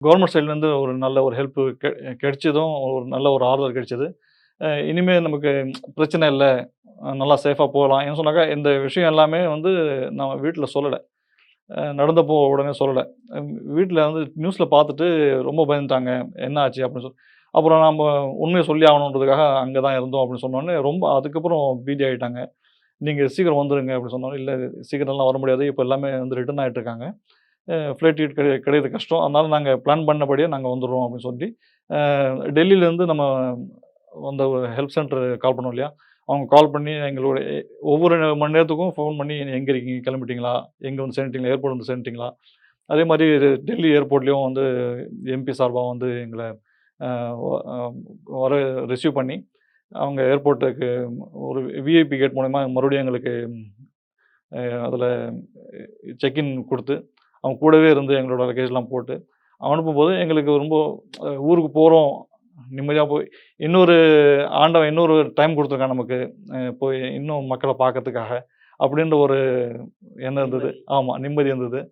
Government சைட்லேருந்து ஒரு நல்ல ஒரு ஹெல்ப் கிடைச்சதும் ஒரு நல்ல ஒரு ஆறுதல் கிடைச்சது. இனிமே நமக்கு பிரச்சனை இல்ல. நல்லா சேஃபா போலாம். ஏன்னு சொன்னாக்கா, இந்த விஷயம் எல்லாமே வந்து நான் வீட்ல சொல்லல. நடந்தப்போ உடனே சொல்லல. வீட்ல வந்து நியூஸ்ல பார்த்துட்டு ரொம்ப பயந்துட்டாங்க. "என்ன ஆச்சு?" அப்படின்னு அப்புறம் நாம உண்மைய சொல்லி ஆகணுன்றதுக்காக அங்க தான் இருந்தோம் அப்படின்னு சொன்னோனே, ரொம்ப அதுக்கப்புறம் பீதி ஆயிட்டாங்க. "நீங்க சீக்கிரம் வந்துருங்க" அப்படின்னு சொன்னோனே, "இல்ல சீக்கிரம்லாம் வர முடியாது. இப்ப எல்லாமே வந்து ரிட்டர்ன் ஆயிட்டு இருக்காங்க. ஃப்ளைட் டிக்கெட் கிடைக்கிறது கஷ்டம். அதனால நாங்க பிளான் பண்ணபடியே நாங்க வந்துர்றோம்" அப்படின்னு சொல்லி, டெல்லிலேருந்து நம்ம அந்த ஹெல்ப் சென்டர் கால் பண்ணோம் இல்லையா? அவங்க கால் பண்ணி எங்களுடைய ஒவ்வொரு மணி நேரத்துக்கும் ஃபோன் பண்ணி, "எங்க இருக்கீங்க? கிளம்பிட்டீங்களா? எங்க வந்து சேர்ந்துட்டீங்களா? ஏர்போர்ட் வந்து சேர்ந்துட்டீங்களா?" அதே மாரி டெல்லி ஏர்போர்ட்லயும் வந்து எம்பி சார்பா வந்து எங்கள அ வ அ வர ரிசீவ் பண்ணி, அவங்க ஏர்போர்ட்டுக்கு ஒரு விஐபி கேட் மூலியமா மறுபடியும் எங்களுக்கு அதில செக்கின் குடுத்து, அவங்க கூடவே இருந்து எங்களோட லக்கேஜ்லாம் போட்டு அனுப்பும்போது எங்களுக்கு ரொம்ப ஊருக்கு போறோம். நிம்மதியா போய் இன்னொரு ஆண்டவன் இன்னொரு டைம் குடுத்துருக்கான் நமக்கு. போய் இன்னும் மக்கள பார்க்கறதுக்காக. அப்படின்ற ஒரு எண்ணம் இருந்தது. ஆமா, நிம்மதி இருந்தது.